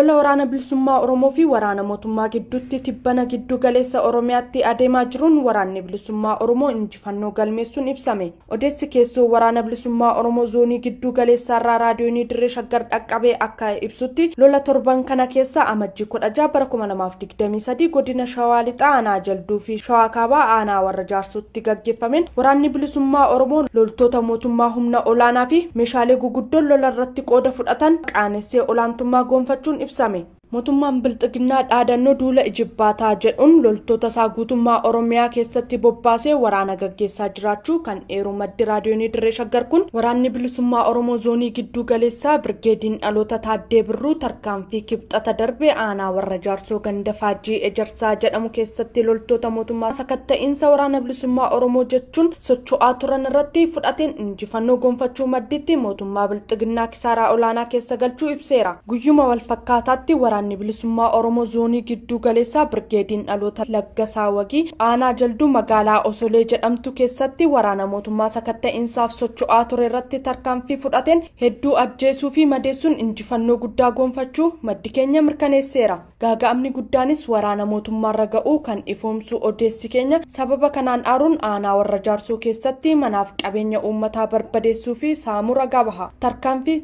lola waraana bilisummaa Oromoo fi waraana mootummaa gidduutti tibbana giddu galeessa Oromiyaatti adeemaa jiruun waraanni bilisummaa Oromoo injifannoo galmeessuun ibsame. Odeessi keessoo waraana bilisummaa Oromoo zoonii giddu galeessa irraa raadiyoonii Dirree Shaggar dhaqqabee akka ibsutti lola torban kana keessa amajjii 16 bara 2023 godina Shawaa Lixaa aanaa Jalduu fi Shawaa Kaabaa aanaa warra Jaarsotti gaggeeffameen waraanni bilisummaa Oromoo loltoota mootummaa humna olaanaa fi meeshaalee guguddoon lola irratti qooda fudhatan qaanessee olaantummaa gonfachuun ibsame. Mootummaan Bilxiginnaa dhaadannoo duula Ijibbaataa jedhuun loltoota isaa guutummaa Oromiyaa keessatti bobbaasee waraana gaggeessaa jiraachuu kan eeru maddi raadiyoonii Dirree Shaggar kun waraanni bilisummaa Oromoo zoonii giddu galeessaa Birgeediin Dhaloota Taaddee Birruu tarkaanfii kibxata darbe aanaa warra Jaarsoo ganda Faajii Ejersaa jedhamu keessatti loltoota mootummaa sakatta'iinsa waraana bilisummaa Oromoo jechuun socho'aa turan irratti fudhateen injifannoo gonfachuu madditti mootummaa Bilxiginnaa kisaaraa olaanaa keessa galchuu ibseera. Guyyuma wal fakkaataatti waraanni bilisummaa Oromoo zoonii giddu galeessaa Birgeediin Dhaloota Laggasaa Wagii aanaa Jalduu magaalaa Osolee jedhamtu keessatti waraana mootummaa sakatta'iinsaaf socho'aa ture irratti tarkaanfii fudhateen hedduu ajjeesuu fi madeessuun injifannoo guddaa gonfachuu maddi keenya mirkaneesseera. Gaaga'amni guddaanis waraana mootummaarra ga'uu kan ifoomsu odeessi keenya sababa kanaan aaruun aanaa warra Jaarsoo keessatti manaaf qabeenya uummataa barbadeessuu fi saamura gabaha.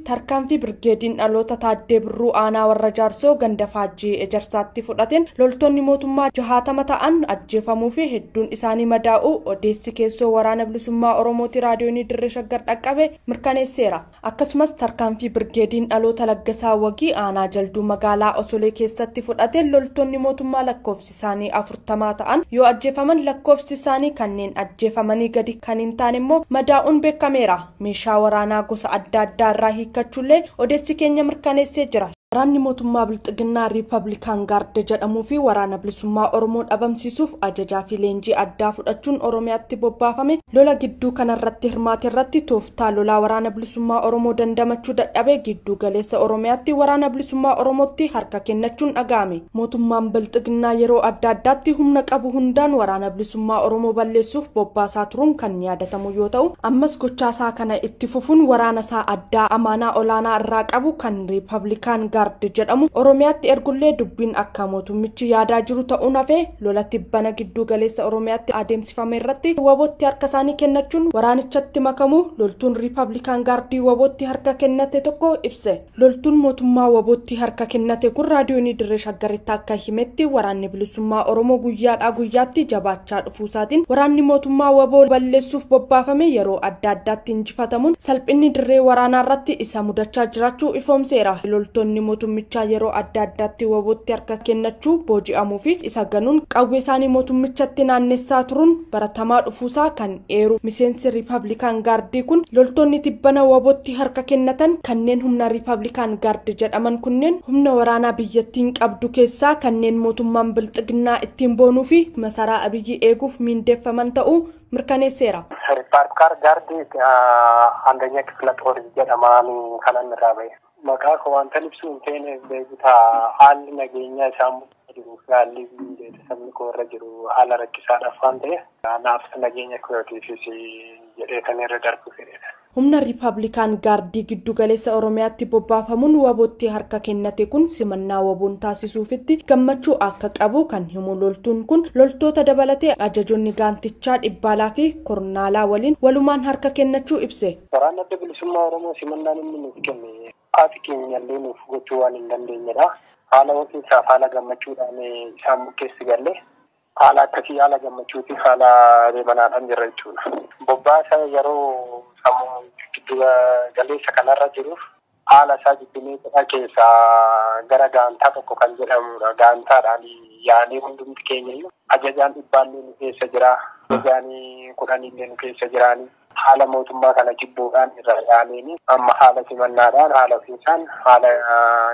Tarkaanfii Birgeediin Dhaloota Taaddee Birruu aanaa warra Jaarsoo ganda Faajii Ejersaatti fudhateen loltoonni mootummaa 60 ta'an ajjeefamuu fi hedduun isaanii madaa'uu odeessi keessoo waraana bilisummaa Oromooti raadiyoonii Dirree Shaggar dhaqqabe mirkaneesseera. Akkasumas tarkaanfii Birgeediin Dhaloota Laggasaa Wagii aanaa Jalduu magaalaa Osolee keessatti fudhateen loltoonni mootummaa lakkoofsi isaanii 40 ta'an yoo ajjeefaman lakkoofsi isaanii kanneen ajjeefamanii gadi kan hin taane immoo madaa'uun beekameera. Meeshaa waraanaa gosa adda addaa irraa hiikkachuullee odeessi keenya mirkaneessee jira. Waraanni mootummaa Bilxiginnaa Riippablikaan Gaard jedhamuu fi waraana bilisummaa Oromoo dhabamsiisuuf ajajaa fi leenjii addaa fudhachuun Oromiyaatti bobbaafame lola gidduu kanarratti hirmaate irratti tooftaa lolaa waraana bilisummaa Oromoo dandamachuu dadhabee giddu galeessa Oromiyaatti waraana bilisummaa Oromootti harka kennachuun dhaga'ame. Mootummaan Bilxiginnaa yeroo adda addaatti humna qabu hundaan waraana bilisummaa Oromoo balleessuuf bobbaasaa turuun kan yaadatamu yoo ta'u ammas gochaasaa kana itti fufuun waraana isaa addaa amaanaa olaanaa irraa qabu kan Riippablikaan Gaard jedhamu Oromiyaatti ergullee dubbiin akka mootummichi yaadaa jiru ta'uun hafee lola tibbana giddu galeessa Oromiyaatti adeemsifame irratti wabootti harka isaanii kennachuun waraanichatti makamu loltuun Riippablikaan Gaardii wabootti harka kennate tokko ibse. Loltuun mootummaa wabootti harka kennate kun raadiyoonii Dirree Shaggaritti akka himetti waraanni bilisummaa Oromoo guyyaadhaa guyyaatti jabaachaa dhufuusaatiin waraanni mootummaa waboo balleessuuf bobbaafame yeroo adda addaatti injifatamuun salphinni dirree waraanaa irratti isa mudachaa jiraachuu ifoomseera. Loltoonni mootummichaa yeroo adda addaatti wabootti harka kennachuu booji'amuu fi isa ganuun qawwee isaanii mootummichatti naannessaa turuun baratamaa dhufuusaa kan eeru miseensi Riippablikaan Gaardii kun loltoonni tibbana wabootti harka kennatan kanneen humna Riippablikaan Gaard jedhaman kunneen humna waraanaa biyyattiin qabdu keessaa kanneen mootummaan Bilxiginnaa ittiin boonuu fi masaraa Abiyyi eeguuf miindeeffaman ta'uu mirkaneesseera. Riippablikaan Gaardii andanya kifla ጦር jedhamaan kanan irraa ba'e. Maqaa ko wanta ibsu hin taane beekutaa haalli nageenya isaa jiru haalli sabni koo irra jiru haala rakkisaadhaaf waan ta'e naaf nageenya kootiifis jedhee kan irra darbu fedheedha. Humna Riippablikaan Gaardii giddu galeessa Oromiyaatti bobbaafamuun wabootti harka kennate kun simannaa waboon taasisuufitti gammachuu akka qabu kan himu loltuun kun loltoota dabalatee ajajoonni gaantichaa Dhibbaalaa fi Kornaalaa waliin walumaan harka kennachuu ibse. Waraana bilisummaa Oromoo simannaan inni nuuf kenne haati keenyallee nuuf gochuu waan hin dandeenyedha. Haala waqiinsaaf haala gammachuudhaan isaan bukeessi galle haala akkasii haala gammachuuti haala reebanaadhaan jirra jechuudha. Bobbaasa yeroo sammuu giddu galeessa kanarra jiruuf haala isaa jibbinee keessaa gara gaantaa tokko kan jedhamudha. Gaantaadhaan yaa'anii hundumti keenya ajajaan Dhibbaallee nu keessa jira. Ajajaan 10 nu keessa jiraanii. Haala mootummaa kana jibbuudhaan irra yaa'anii amma haala simannaadhaan haala fiisaan haala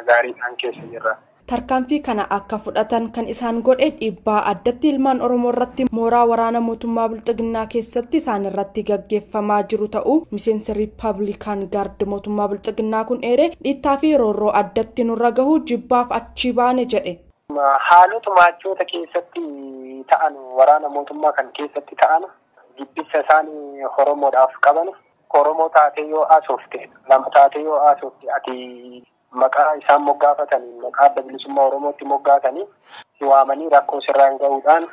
gaariidhaan keessa jirra. Tarkaanfii kana akka fudhatan kan isaan godhe dhiibbaa addatti ilmaan Oromoo irratti mooraa waraana mootummaa Bilxiginnaa keessatti isaan irratti gaggeeffamaa jiru ta'uu miseensi Riippablikaan Gaard mootummaa Bilxiginnaa kun eere dhiittaa fi roorroo addatti nurra gahu jibbaaf achi baane jedhe. Haalotuma achoota keessatti ta'an waraana mootummaa kan keessatti ta'an jibbisa isaanii Oromoodhaaf qaban Oromoo taatee yoo asoofte lama taatee yoo asoofte ati maqaa isaan moggaafatanii maqaa adda bilisummaa Oromootti moggaatanii waamanii rakkoo sirraan gahuudhaan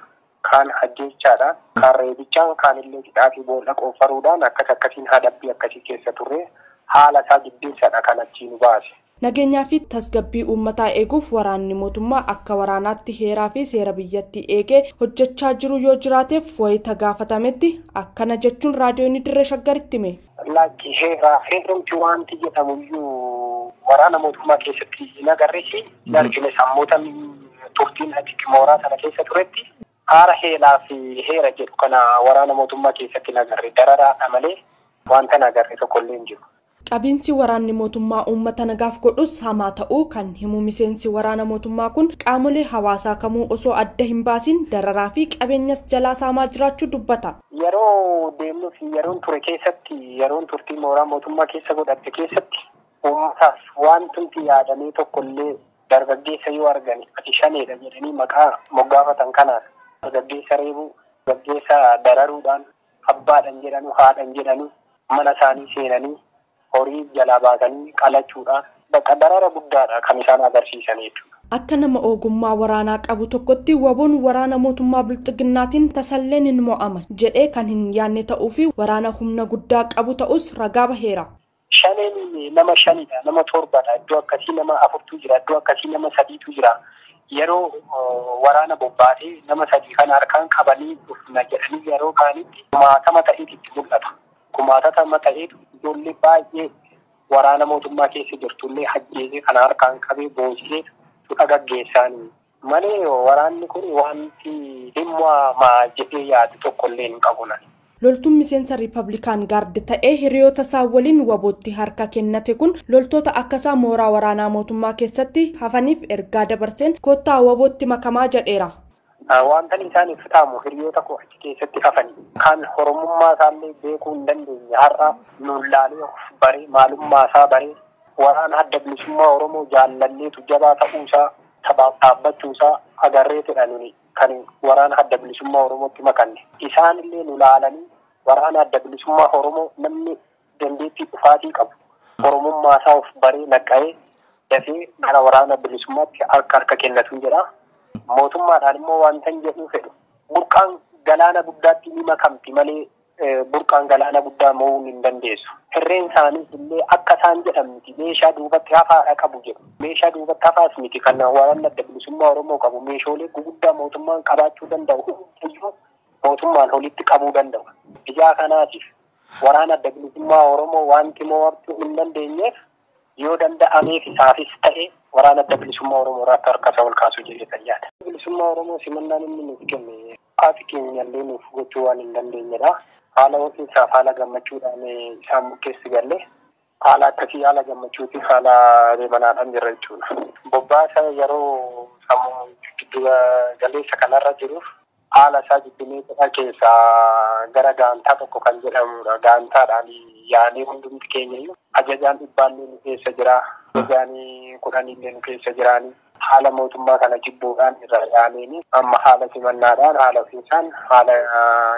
kaan ajjeechaadhaan kaan reebichaan kaan illee hidhaa fi boolla qofaruudhaan akkasiin hadabbii akkasii keessa turre haala isaa jibbiinsadha kan achi nu baase. Nageenyaa fi tasgabbii uummataa eeguuf waraanni mootummaa akka waraanaatti heeraa fi seera biyyattii eegee hojjechaa jiru yoo jiraateef wayita gaafatametti akkana jechuun raadiyoon Dirree Shaggaritti hime. Lakki heerumti wanti jedhamuyyuu waraana mootummaa keessatti hin agarreesi argine sammoota turtiin ati mooraa sana keessa turetti haara heelaa fi heera jedhu kana waraana mootummaa keessatti hin agarre dararaadha malee wanta hin agarre tokkollee hin jiru. Qabiinsi waraanni mootummaa uummata nagaaf godhus hamaa ta'uu kan himu miseensi waraana mootummaa kun qaamolee hawaasaa kamuu osoo adda hin baasin dararaa fi qabeenyas jalaa saamaa jiraachuu dubbata. Yeroo deemnuu fi yeroon ture keessatti yeroon turtii mooraa mootummaa keessa godhatte keessatti uummataaf wanti yaadamee tokkollee dargaggeessa yoo argani ati shaneedha jedhanii maqaa moggaafatan kanaan dargaggeessa reebuu dargaggeessa dararuudhaan abbaadhan jedhanu haadhan jedhanu mana isaanii seenanii horii jalaa baasanii qalachuudhaan bakka darara guddaadha kan isaan agarsiisan jechuudha. Akka nama ogummaa waraanaa qabu tokkotti waboon waraana mootummaa bilxiginnaatiin tasalleen hin mo'ama jedhee kan hin yaanne ta'uu fi waraana humna guddaa qabu ta'us ragaa baheera. Shaneen nama shanidha nama torbadha iddoo akkasii nama afurtu jira iddoo akkasii nama sadiitu jira yeroo waraana bobbaatee nama sadii kana harkaan qabanii dhufna jedhanii yeroo kaanitti kumaatama ta'eetu itti mul'ata. Kumaatama ta'eetu ijoollee baay'ee waraana mootummaa keessa jirtullee hajjeesee kana harkaan qabee boojisee tuqa gaggeessaanii malee waraanni kun wanti dhimma maa jedhee yaadu tokkollee hin qabunan. Loltuun miseensa Riippablikaan Gaard ta'ee hiriyoota isaa waliin wabootti harka kennate kun loltoota akkasaa mooraa waraanaa mootummaa keessatti hafaniif ergaa dabarseen kottaa wabootti makamaa jedheera. Wanta isaan ibsitaamu hiriyoota koo achi keessatti hafanii kan Oromummaa isaallee beekuu hin dandeenye har'a nullaalee of baree maalummaa isaa baree waraana adda bilisummaa Oromoo jaallalleetu jabaa ta'uusaa sabaaf dhaabbachuusaa agarreetidha nuni kan waraana adda bilisummaa Oromootti makanne. Isaanillee nu laalanii waraana adda bilisummaa Oromoo namni dandeettii dhufaatii qabu Oromummaa isaa of baree naqqa'ee dafee gara waraana bilisummaatti harka kennatu jedha. Mootummaadhaan immoo wanta hin jedhu fedhu burqaan galaana guddaatti ni makamti malee burqaan galaana guddaa mo'uu hin dandeessu. Hirreen isaaniis illee akka isaan jedhamti meeshaa duubatti hafaadha qabu jedhu. Meeshaa duubatti hafaas miti kan waraanni adda bilisummaa Oromoo qabu meeshaalee guguddaa mootummaan qabaachuu danda'u iyyuu mootummaan olitti qabuu danda'u. Ijaa kanaatiif waraana adda bilisummaa Oromoo wanti mo'achuu hin dandeenyeef yoo danda'ameef isaafis ta'e waraana adda bilisummaa Oromoo irratti harkasaa ol kaasuu jedhee fayyaada. Bilisummaa Oromoo simannaan inni nuuf kenne haati keenyallee nuuf gochuu waan hin dandeenyedha. Haala ho'iinsaaf haala gammachuudhaan isaan bukeessi galle haala akkasii haala gammachuutiif haala deemanaadhaan jirra jechuudha. Bobbaasa yeroo sammuu giddu galeessa kanarra jiruuf haala isaa jibbineetudha keessaa gara gaantaa tokko kan jedhamudha. Gaantaadhaan yaanii hundumti keenyayyuu ajajaan dhibbaallee nu keessa jira. Ajajaan 10 nu keessa jiraanii haala mootummaa kana jibbuudhaan irra yaaneen amma haala simannaadhaan haala fiisaan haala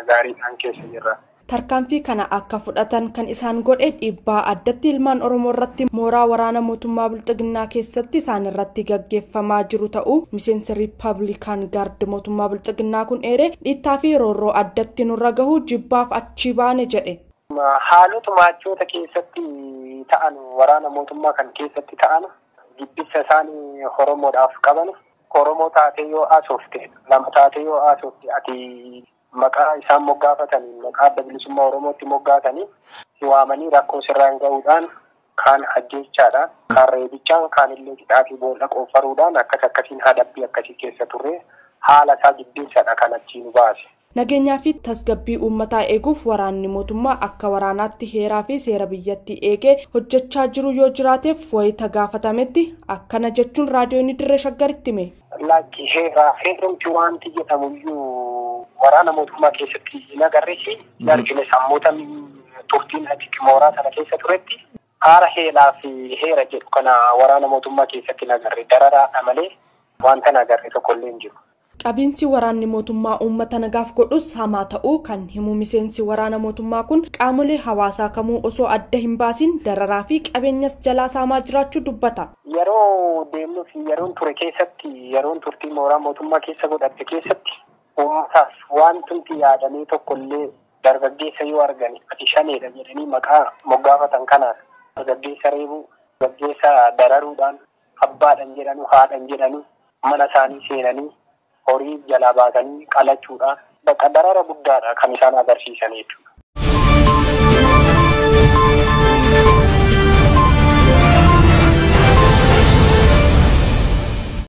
gaariidhaan keessa jirra. Tarkaanfii kana akka fudhatan kan isaan godhe dhiibbaa addatti ilmaan Oromoo irratti mooraa waraana mootummaa bilxiginnaa keessatti isaan irratti gaggeeffamaa jiru ta'uu miseensi Riippablikaan Gaard mootummaa bilxiginnaa kun eeree dhiittaa fi roorroo addatti nurra gahu jibbaaf achi baane jedhe. Haalota maachoota keessatti ta'an waraana mootummaa kan keessatti ta'an jibbisa isaanii Oromoodhaaf qaban Oromoo taatee yoo asoofte lama taatee yoo asoofte ati maqaa isaan moggaafatanii maqaa adda bilisummaa Oromootti moggaatanii waamanii rakkoo sirraan gahuudhaan kaan ajjeechaadhaan kaan reebichaan kaan illee hidhaa fi boolla qofaruudhaan akkasiin hadabbii akkasii keessa turre haala isaa jibbiinsadha kan achi nu baase. Nageenyaa fi tasgabbii uummataa eeguuf waraanni mootummaa akka waraanaatti heeraa fi seera biyyattii eegee hojjechaa jiru yoo jiraateef wayita gaafatametti akkana jechuun raadiyoon Dirree Shaggaritti hime. Lakki heerumti wanti jedhamuyyuu waraana mootummaa keessatti hin agarreesi argine sammoota turtiin ati mooraa sana keessa turetti haara heelaa fi heera jedhu kana waraana mootummaa keessatti hin agarre dararaadha malee wanta hin agarre tokkollee hin jiru. Dhabiinsi waraanni mootummaa uummata nagaaf godhus hamaa ta'uu kan himu miseensi waraana mootummaa kun qaamolee hawaasaa kamuu osoo adda hin baasin dararaa fi qabeenyas jalaa saamaa jiraachuu dubbata. Yeroo deemnuu fi yeroon ture keessatti yeroon turtii mooraa mootummaa keessa godhatte keessatti uummataaf wanti yaadamee tokkollee dargaggeessa yoo argan ati shaneedha jedhanii maqaa moggaafatan kanaan dargaggeessa reebuu, dargaggeessa dararuudhaan abbaadhan jedhanu haadhan jedhanu mana isaanii seenanii horii jalaa baasanii qalachuudhaan bakka darara guddaadha kan isaan agarsiisan jechuudha.